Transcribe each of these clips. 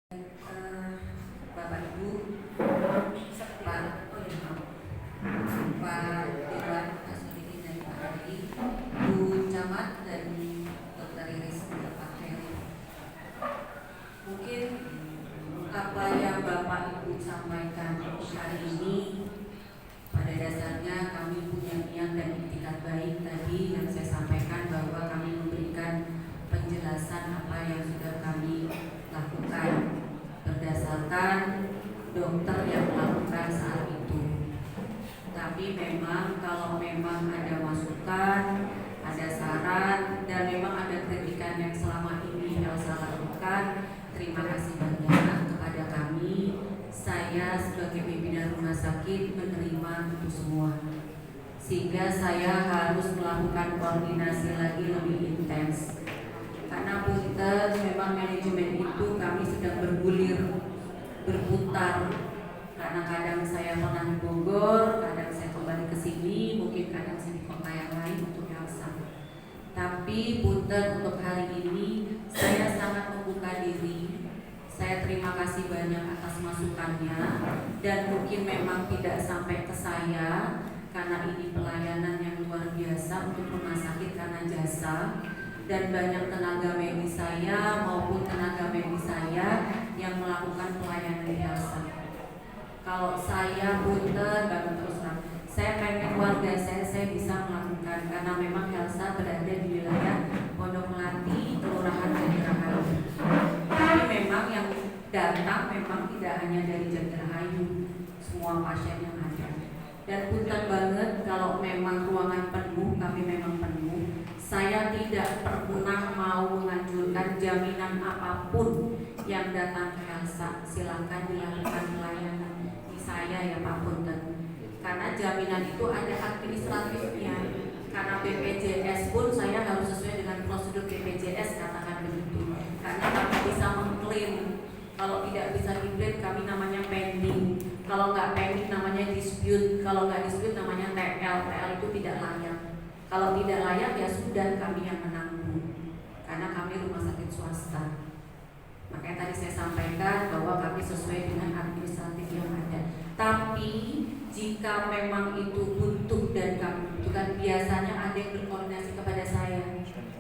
Bapak Ibu, Pak Dewan Nasruddin dan Pak Adi, Bu Camat dan Dr. Iris dan Pak Heri. Mungkin apa yang Bapak Ibu sampaikan hari ini pada dasarnya kami punya niat dan itikat baik tadi yang saya sampaikan, bahwa kami memberikan penjelasan apa yang sudah kami lakukan berdasarkan dokter yang melakukan saat itu. Tapi memang kalau memang ada masukan, ada saran, dan memang ada kritikan yang selama ini Elsa lakukan, terima kasih banyak kepada kami. Saya sebagai pimpinan rumah sakit menerima itu semua, sehingga saya harus melakukan koordinasi lagi lebih intens. Karena punten, memang manajemen itu kami sedang berputar. Kadang-kadang saya pernah di Bogor, kadang saya kembali ke sini, mungkin kadang saya di kota yang lain untuk Elsa. Tapi punten, untuk hari ini saya sangat membuka diri. Saya terima kasih banyak atas masukannya, dan mungkin memang tidak sampai ke saya karena ini pelayanan yang luar biasa untuk rumah sakit karena jasa. Dan banyak tenaga medis saya maupun tenaga medis saya yang melakukan pelayanan di Elsa. Kalau saya punten banget terus terang, saya pengen warga saya bisa melakukan, karena memang Elsa berada di wilayah Pondok Melati, Kelurahan Jatirahayu. Tapi memang yang datang memang tidak hanya dari Jatirahayu, semua pasien yang ada. Dan punten banget kalau memang ruangan penuh, kami memang penuh. Saya tidak pernah mau menganjurkan jaminan apapun yang datang ke Elsa. Silakan dilakukan pelayanan di saya ya Pak Punten. Karena jaminan itu ada administratifnya. Karena BPJS pun saya harus sesuai dengan prosedur BPJS, katakan begitu. Karena kami bisa mengklaim. Kalau tidak bisa diklaim, kami namanya pending. Kalau nggak pending namanya dispute. Kalau nggak dispute namanya TL. TL itu tidak layak. Kalau tidak layak ya sudah, kami yang menanggung, karena kami rumah sakit swasta. Makanya tadi saya sampaikan bahwa kami sesuai dengan administratif yang ada. Tapi jika memang itu butuh dan kami butuhkan, biasanya ada yang berkoordinasi kepada saya,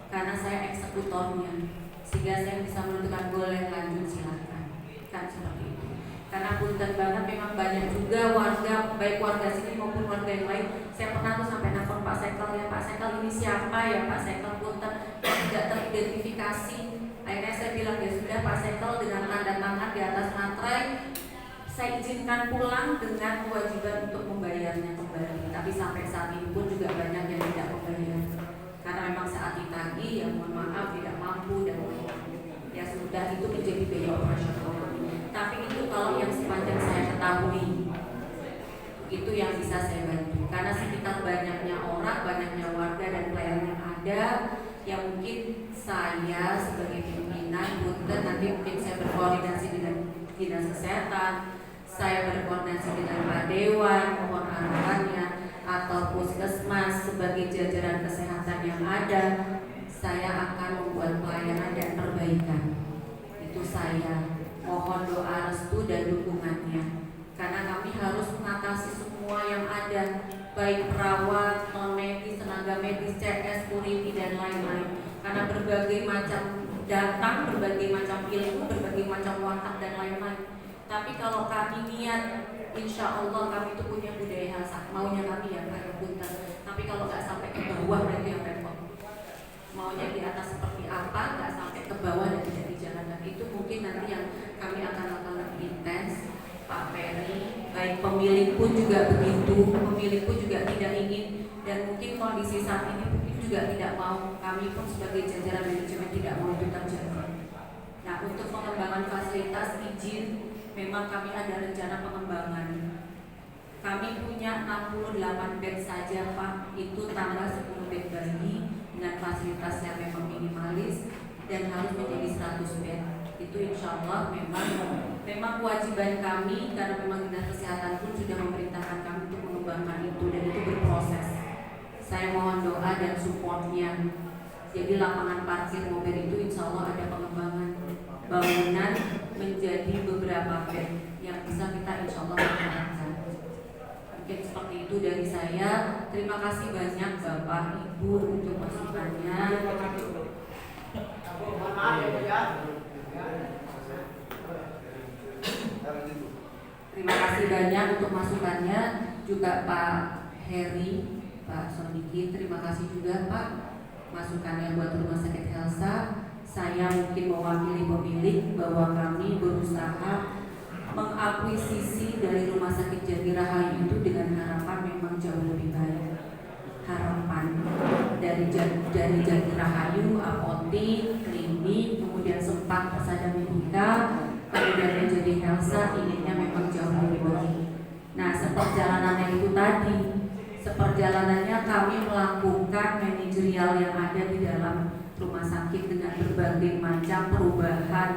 karena saya eksekutornya, sehingga saya bisa menentukan boleh lanjut silakan, kan seperti itu. Karena punten banget, memang banyak juga warga, baik warga sini maupun warga yang lain. Saya pernah tuh sampai nelfon Pak Sekel, ya Pak Sekel ini siapa ya Pak Sekel, punten tidak teridentifikasi. Akhirnya saya bilang ya sudah Pak Sekel, dengan tanda tangan di atas materai saya izinkan pulang dengan kewajiban untuk membayarnya kembali. Tapi sampai saat ini pun juga banyak yang tidak membayar, karena memang saat ditagih ya mohon maaf tidak mampu, dan ya sudah, itu menjadi biaya operasional. Tapi itu kalau yang sepanjang saya ketahui, itu yang bisa saya bantu. Karena sekitar banyaknya orang, banyaknya warga dan pelayan yang ada, yang mungkin saya sebagai pimpinan punten, nanti mungkin saya berkoordinasi dengan dinas kesehatan, saya berkoordinasi dengan Pak Dewan mohon arahannya, atau puskesmas sebagai jajaran kesehatan yang ada, saya akan membuat pelayanan dan perbaikan. Itu saya mohon doa restu dan dukungannya, karena kami harus mengatasi semua yang ada, baik perawat, non medis, tenaga medis, CS, security dan lain-lain. Karena berbagai macam datang, berbagai macam ilmu, berbagai macam watak dan lain-lain. Tapi kalau kami niat, insya Allah kami itu punya budaya hasak, maunya kami ya Pak Punten. Tapi kalau nggak sampai ke bawah berarti yang repot. Maunya di atas seperti apa, nggak sampai ke bawah dan tidak dijalankan. Itu mungkin nanti yang kami akan lakukan lebih intens. Pak Ferry, baik pemilik pun juga begitu, pemilik pun juga tidak ingin, dan mungkin kondisi saat ini mungkin juga tidak mau, kami pun sebagai jajaran manajemen tidak mau itu terjadi. Nah, untuk pengembangan fasilitas izin, memang kami ada rencana pengembangan. Kami punya 68 bed saja Pak, itu tambah 10 bed bayi dengan fasilitas yang memang minimalis dan harus menjadi 100 bed. Itu insya Allah memang kewajiban kami, karena memang dinas kesehatan pun sudah memerintahkan kami untuk mengembangkan itu, dan itu berproses. Saya mohon doa dan supportnya. Jadi lapangan parkir mobil itu insya Allah ada pengembangan bangunan menjadi terima kasih banyak Bapak Ibu untuk masukannya. Terima kasih banyak untuk masukannya, juga Pak Heri, Pak Soniki, terima kasih juga Pak masukannya buat Rumah Sakit Helsa. Saya mungkin mewakili pemilik bahwa kami berusaha mengakuisisi dari Rumah Sakit Jati Rahayu itu dengan harapan memang jauh lebih baik. Harapan dari Jati Rahayu, apotik, klinik, kemudian sempat persada medika, kemudian menjadi Helsa, inginnya memang jauh lebih baik. Nah, seperjalanannya itu tadi, seperjalanannya kami melakukan manajerial yang ada di dalam rumah sakit dengan berbagai macam perubahan,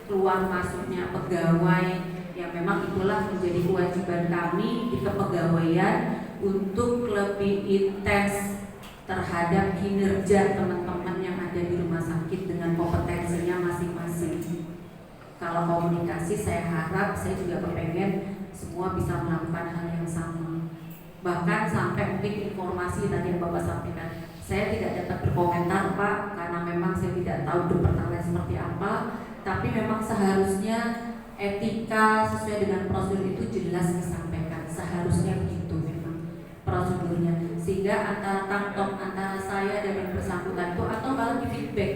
keluar masuknya pegawai, yang memang itulah menjadi kewajiban kami di kepegawaian untuk lebih intens terhadap kinerja teman-teman yang ada di rumah sakit dengan kompetensinya masing-masing. Kalau komunikasi, saya harap, saya juga kepengen semua bisa melakukan hal yang sama. Bahkan sampai mungkin informasi tadi yang Bapak sampaikan, saya tidak dapat berkomentar Pak, karena memang saya tidak tahu pertanyaan seperti apa. Tapi memang seharusnya etika sesuai dengan prosedur itu jelas disampaikan, seharusnya begitu memang prosedurnya, sehingga antara tangkap antara saya dan yang bersangkutan itu, atau malah di feedback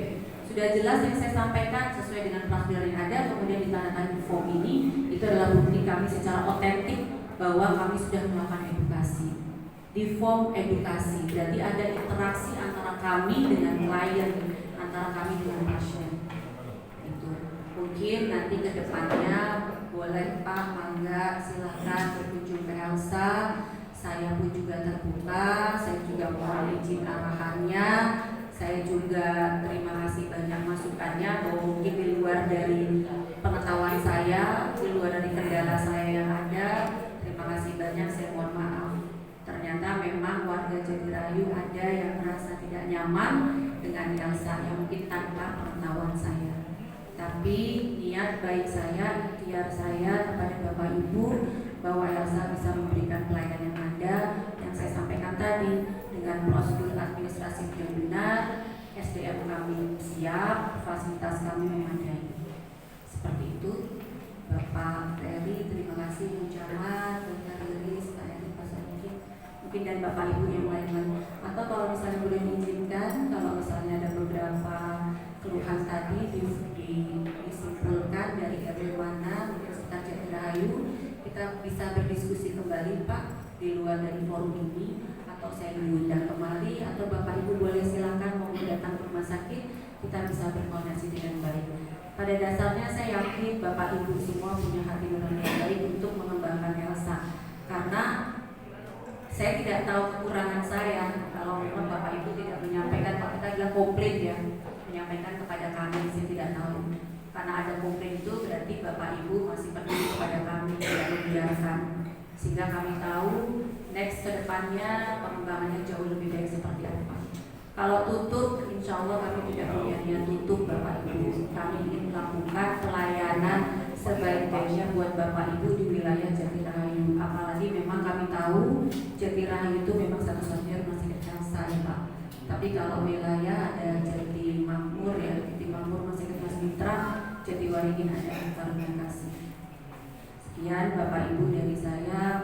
sudah jelas yang saya sampaikan sesuai dengan prosedur yang ada, kemudian ditandatangani di form ini, itu adalah bukti kami secara otentik bahwa kami sudah melakukan edukasi. Di form edukasi berarti ada interaksi antara kami dengan klien, antara kami dengan pasien. Itu mungkin nanti ke depannya boleh Pak, mangga silakan berkunjung ke Helsa. Saya pun juga terbuka, saya juga mohon izin arahannya. Saya juga terima kasih banyak masukannya, bahwa mungkin di luar dari pengetahuan saya, di luar dari kendala saya yang ada. Terima kasih banyak, saya mohon maaf. Ternyata memang warga Jatirahayu ada yang merasa tidak nyaman dengan Helsa yang mungkin tanpa pengetahuan saya. Tapi niat baik saya, ikhtiar saya kepada Bapak Ibu bahwa Helsa bisa memberikan pelayanan yang ada, yang saya sampaikan tadi, dengan prosedur administrasi yang benar, SDM kami siap, fasilitas kami memadai. Seperti itu, Bapak Ferry, terima kasih ucapan, Dr. Iris, Pak Eri, Pak Soniki, mungkin dari Bapak Ibu yang lain-lain. Atau kalau misalnya boleh diizinkan, kalau misalnya ada beberapa keluhan tadi disimpulkan dari RW mana, mungkin sekitar Jatirahayu, kita bisa berdiskusi kembali Pak di luar dari forum ini, atau saya diundang kembali, atau Bapak Ibu boleh silakan mau datang ke rumah sakit, kita bisa berkoordinasi dengan baik. Pada dasarnya saya yakin Bapak Ibu semua punya hati nurani yang baik untuk mengembangkan Helsa, karena saya tidak tahu kekurangan saya. Kalau memang Bapak Ibu tidak menyampaikan, kalau kita bilang komplain ya, menyampaikan kepada kami, saya tidak tahu. Karena ada komplain itu berarti Bapak Ibu masih peduli kepada kami, tidak membiarkan, sehingga kami tahu next ke depannya pengembangannya jauh lebih baik seperti apa. Kalau tutup, insya Allah kami tidak punya niat tutup Bapak Ibu. Kami ingin melakukan pelayanan sebaik-baiknya buat Bapak Ibu di wilayah Jatirahayu. Apalagi memang kami tahu Jatirahayu itu memang satu-satunya rumah sakit Helsa ya Pak. Tapi kalau wilayah ada Jatimakmur ya, Jatimakmur Rumah Sakit Mas Mitra, Jatiwaringin ada Antar Kasih. Sekian Bapak Ibu dari saya.